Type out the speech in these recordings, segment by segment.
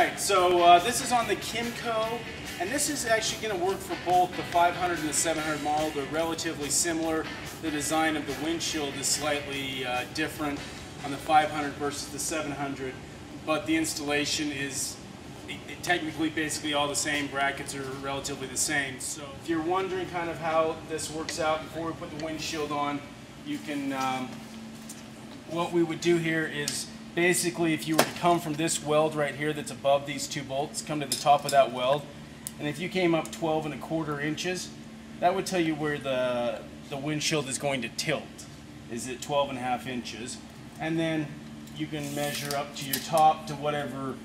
Alright, so this is on the Kymco, and this is actually going to work for both the 500 and the 700 model. They're relatively similar. The design of the windshield is slightly different on the 500 versus the 700, but the installation is technically basically all the same. Brackets are relatively the same. So if you're wondering kind of how this works out before we put the windshield on, you can, what we would do here is basically if you were to come from this weld right here that's above these two bolts, come to the top of that weld, and if you came up 12¼ inches, that would tell you where the windshield is going to tilt, is at 12½ inches. And then you can measure up to your top to whatever,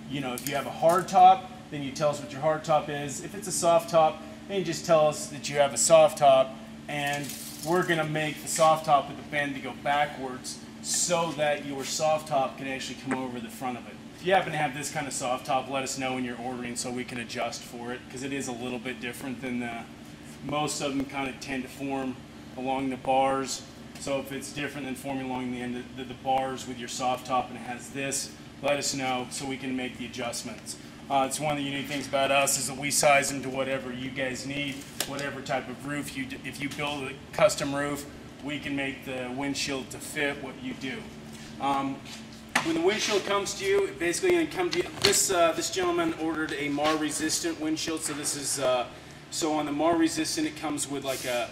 you know, if you have a hard top, then you tell us what your hard top is. If it's a soft top, then you just tell us that you have a soft top, and we're going to make the soft top with the bend to go backwards so that your soft top can actually come over the front of it. If you happen to have this kind of soft top, let us know when you're ordering so we can adjust for it, because it is a little bit different than most of them kind of tend to form along the bars. So if it's different than forming along the end of the bars with your soft top and it has this, let us know so we can make the adjustments. It's one of the unique things about us is that we size them to whatever you guys need, whatever type of roof you do. If you build a custom roof, we can make the windshield to fit what you do. When the windshield comes to you, it's basically going to come to you. This gentleman ordered a MAR resistant windshield, so this is so on the MAR resistant it comes with like a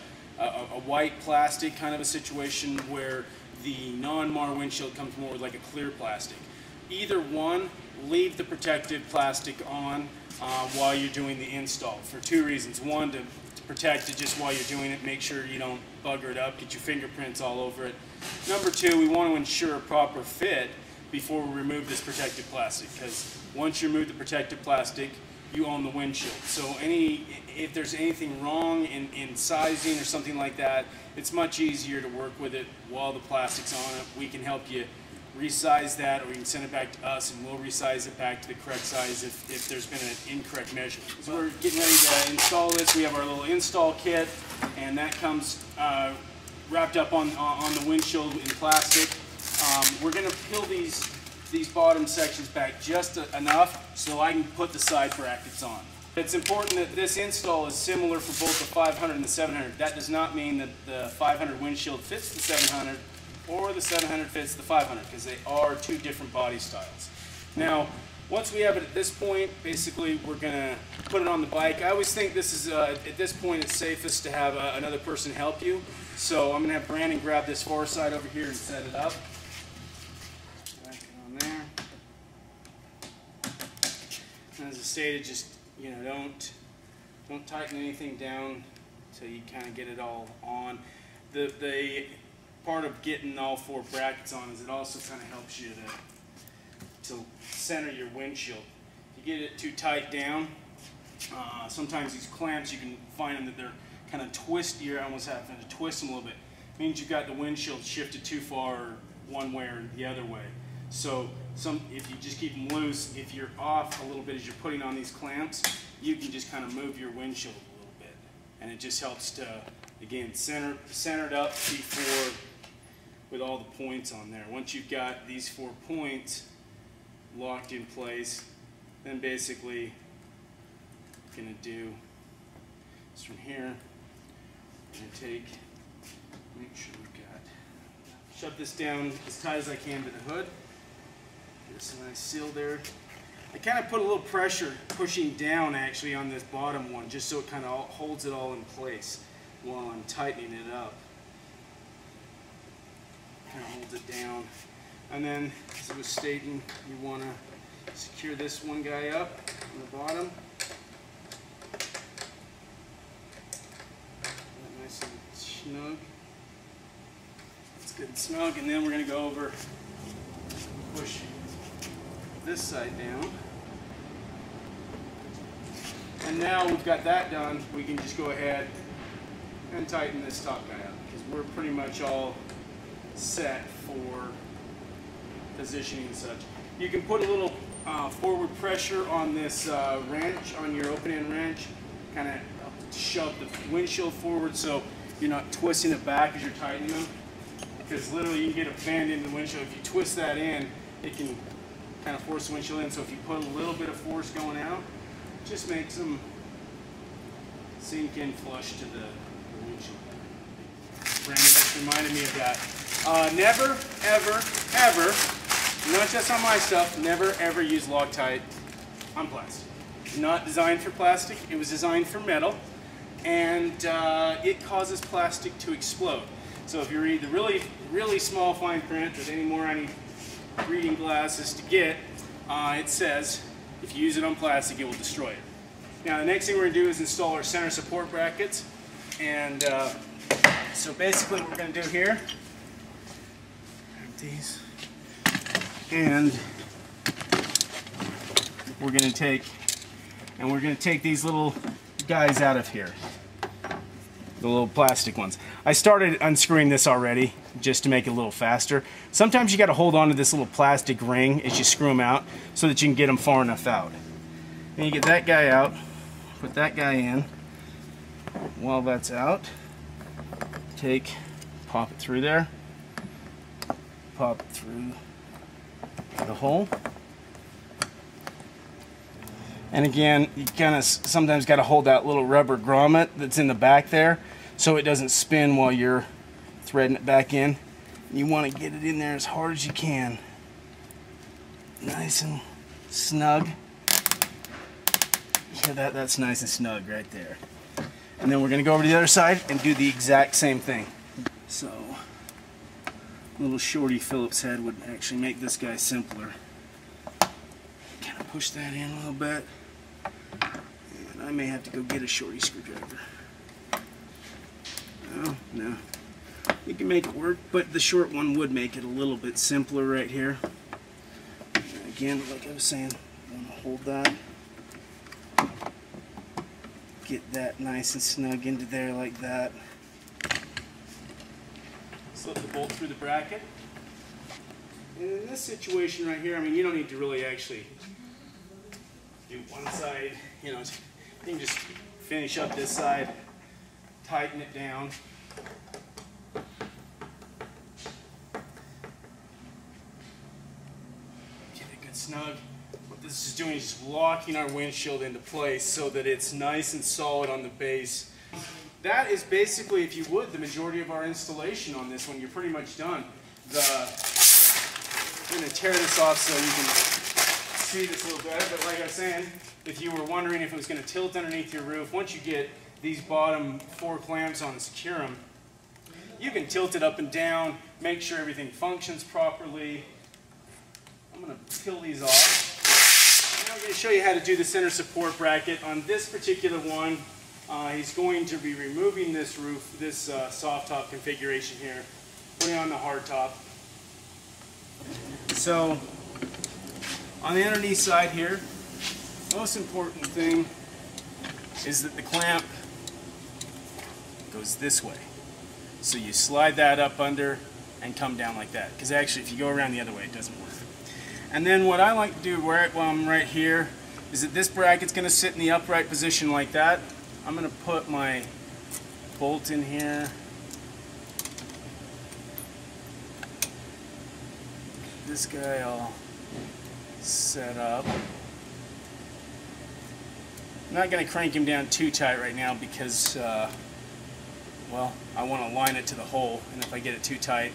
white plastic kind of a situation, where the non-MAR windshield comes more with like a clear plastic. Either one, leave the protective plastic on while you're doing the install for two reasons. One, to protect it just while you're doing it, make sure you don't bugger it up, get your fingerprints all over it. Number two, we want to ensure a proper fit before we remove this protective plastic, because once you remove the protective plastic, you own the windshield. So if there's anything wrong in sizing or something like that, it's much easier to work with it while the plastic's on it. We can help you resize that, or you can send it back to us and we'll resize it back to the correct size if there's been an incorrect measurement. So we're getting ready to install this. We have our little install kit, and that comes wrapped up on the windshield in plastic. We're going to peel these bottom sections back just enough so I can put the side brackets on. It's important that this install is similar for both the 500 and the 700. That does not mean that the 500 windshield fits the 700 or the 700 fits the 500, because they are two different body styles. Now, once we have it at this point, basically we're going to put it on the bike. I always think this is, at this point, it's safest to have another person help you. So I'm going to have Brandon grab this far side over here and set it up. Back it on there. And as I stated, just, you know, don't tighten anything down until you kind of get it all on. The part of getting all four brackets on is it also kind of helps you to center your windshield. If you get it too tight down, sometimes these clamps, you can find them that they're kind of twisty. You're almost having to twist them a little bit. It means you've got the windshield shifted too far one way or the other way. So if you just keep them loose, if you're off a little bit as you're putting on these clamps, you can just kind of move your windshield a little bit. And it just helps to, again, center it up before, with all the points on there. Once you've got these 4 points locked in place, then basically what I'm going to do is from here, I'm going to make sure we've got, shove this down as tight as I can to the hood. There's a nice seal there. I kind of put a little pressure pushing down actually on this bottom one, just so it kind of holds it all in place while I'm tightening it up. Kind of holds it down. And then, as I was stating, you want to secure this one guy up on the bottom. Nice and snug. It's good and snug. And then we're going to go over, push this side down. And now we've got that done, we can just go ahead and tighten this top guy up, because we're pretty much all set for positioning and such. You can put a little forward pressure on this wrench, on your open-end wrench, kind of shove the windshield forward so you're not twisting it back as you're tightening them, because literally you can get a bend in the windshield. If you twist that in, it can kind of force the windshield in. So if you put a little bit of force going out, it just makes them sink in flush to the windshield. Brandon just reminded me of that. Never, ever, ever, not just on my stuff, never ever use Loctite on plastic. Not designed for plastic, it was designed for metal, and it causes plastic to explode. So if you read the really, really small fine print that anymore I need reading glasses to get, it says if you use it on plastic, it will destroy it. Now the next thing we're going to do is install our center support brackets, and so basically what we're going to do here, grab these, and we're going to take these little guys out of here, the little plastic ones. I started unscrewing this already just to make it a little faster. Sometimes you got to hold on to this little plastic ring as you screw them out so that you can get them far enough out. And you get that guy out, put that guy in. While that's out, pop it through there, pop it through the hole. And again, you kind of sometimes got to hold that little rubber grommet that's in the back there so it doesn't spin while you're threading it back in. You want to get it in there as hard as you can. Nice and snug. Yeah, that's nice and snug right there. And then we're going to go over to the other side and do the exact same thing. So, little shorty Phillips head would actually make this guy simpler. Kind of push that in a little bit. And I may have to go get a shorty screwdriver. No. You can make it work, but the short one would make it a little bit simpler right here. And again, like I was saying, I want to hold that. Get that nice and snug into there like that. Slip the bolt through the bracket. And in this situation right here, I mean, you don't need to really actually do one side. You know, you can just finish up this side, tighten it down. Get it good snug. What this is doing is just locking our windshield into place so that it's nice and solid on the base. That is basically, if you would, the majority of our installation on this one. You're pretty much done. I'm going to tear this off so you can see this a little better, but like I was saying, if you were wondering if it was going to tilt underneath your roof, once you get these bottom 4 clamps on and secure them, you can tilt it up and down, make sure everything functions properly. I'm going to peel these off. And I'm going to show you how to do the center support bracket. On this particular one, he's going to be removing this roof, this soft top configuration here, putting on the hard top. So, on the underneath side here, most important thing is that the clamp goes this way. So you slide that up under and come down like that. Because actually, if you go around the other way, it doesn't work. And then what I like to do while I'm right here is that this bracket's going to sit in the upright position like that. I'm going to put my bolt in here. This guy all set up. I'm not going to crank him down too tight right now because, well, I want to line it to the hole, and if I get it too tight,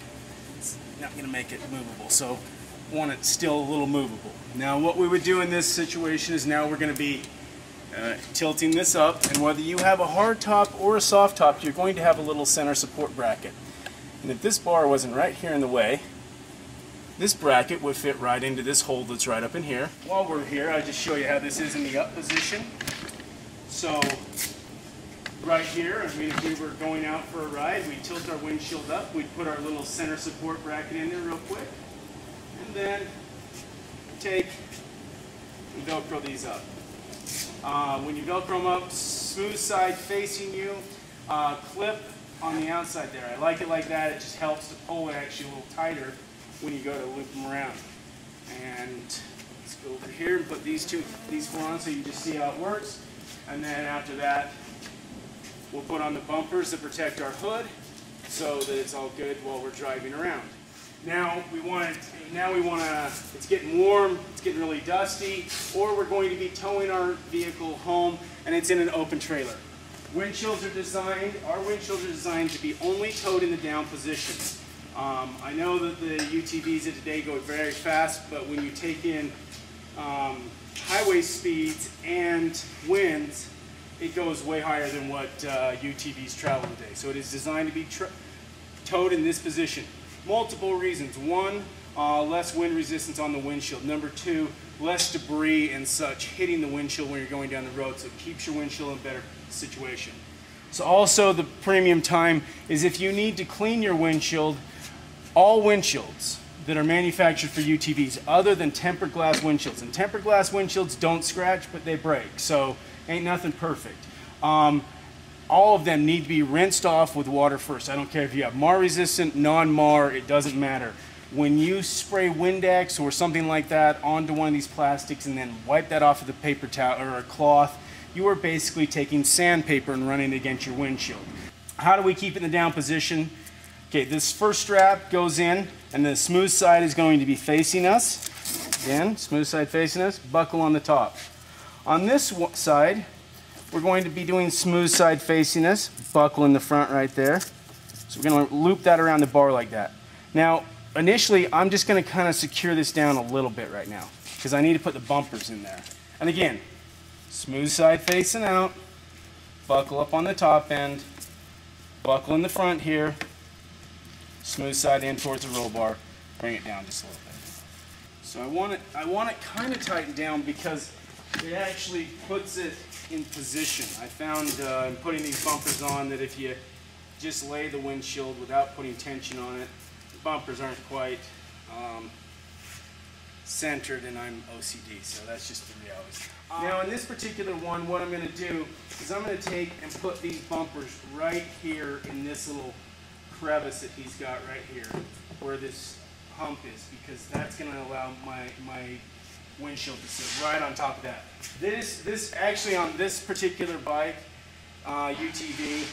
it's not going to make it movable. So I want it still a little movable. Now what we would do in this situation is now we're going to be tilting this up, and whether you have a hard top or a soft top, you're going to have a little center support bracket. And if this bar wasn't right here in the way, this bracket would fit right into this hole that's right up in here. While we're here, I'll just show you how this is in the up position. So, right here, I mean, if we were going out for a ride, we'd tilt our windshield up, we'd put our little center support bracket in there real quick, and then take and Velcro these up. When you Velcro them up, smooth side facing you, clip on the outside there. I like it like that. It just helps to pull it actually a little tighter when you go to loop them around. And let's go over here and put these four on so you just see how it works. And then after that, we'll put on the bumpers that protect our hood so that it's all good while we're driving around. Now we want to, it's getting warm, it's getting really dusty, or we're going to be towing our vehicle home and it's in an open trailer. Our windshields are designed to be only towed in the down position. I know that the UTVs of today go very fast, but when you take in highway speeds and winds, it goes way higher than what UTVs travel today. So it is designed to be towed in this position. Multiple reasons. One, less wind resistance on the windshield. Number two, less debris and such hitting the windshield when you're going down the road, so it keeps your windshield in a better situation. So also the premium time is if you need to clean your windshield, all windshields that are manufactured for UTVs other than tempered glass windshields, and tempered glass windshields don't scratch but they break, so ain't nothing perfect. All of them need to be rinsed off with water first. I don't care if you have MAR resistant, non-MAR, it doesn't matter. When you spray Windex or something like that onto one of these plastics and then wipe that off with a paper towel or a cloth, you are basically taking sandpaper and running it against your windshield. How do we keep it in the down position? Okay, this first strap goes in and the smooth side is going to be facing us. Again, smooth side facing us, buckle on the top. On this side, we're going to be doing smooth side facing us, buckle in the front right there. So we're going to loop that around the bar like that. Now, initially, I'm just going to kind of secure this down a little bit right now because I need to put the bumpers in there. And again, smooth side facing out, buckle up on the top end, buckle in the front here, smooth side in towards the roll bar, bring it down just a little bit. So I want it kind of tightened down because it actually puts it in position. I found in putting these bumpers on that if you just lay the windshield without putting tension on it, the bumpers aren't quite centered, and I'm OCD, so that's just the reality. Now in this particular one, what I'm going to do is I'm going to take and put these bumpers right here in this little crevice that he's got right here, where this hump is, because that's going to allow my windshield to sit right on top of that. This actually on this particular bike, UTV,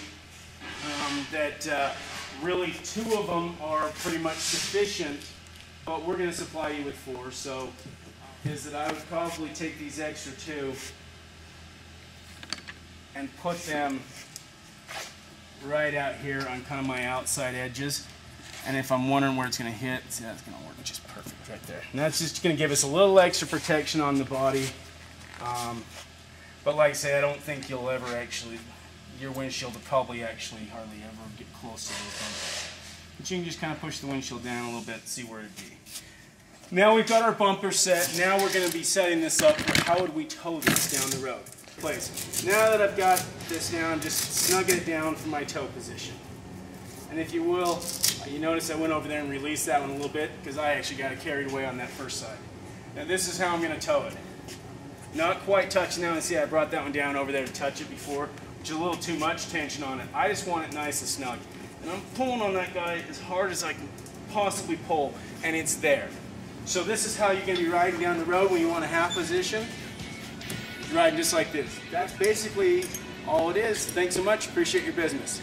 really two of them are pretty much sufficient, but we're going to supply you with 4. So is that I would probably take these extra 2 and put them right out here on kind of my outside edges. And if I'm wondering where it's going to hit, see, that's going to work just perfect right there. And that's just going to give us a little extra protection on the body. But like I say, I don't think you'll ever actually, your windshield will probably actually hardly ever get close to this. But you can just kind of push the windshield down a little bit and see where it'd be. Now we've got our bumper set. Now we're going to be setting this up for how would we tow this down the road. Now that I've got this down, I'm just snugging it down for my tow position. And if you will, you notice I went over there and released that one a little bit because I actually got it carried away on that first side. Now this is how I'm going to tow it. Not quite touching now, and see I brought that one down over there to touch it before, which is a little too much tension on it. I just want it nice and snug. And I'm pulling on that guy as hard as I can possibly pull, and it's there. So this is how you're going to be riding down the road when you want a half position. You're riding just like this. That's basically all it is. Thanks so much. Appreciate your business.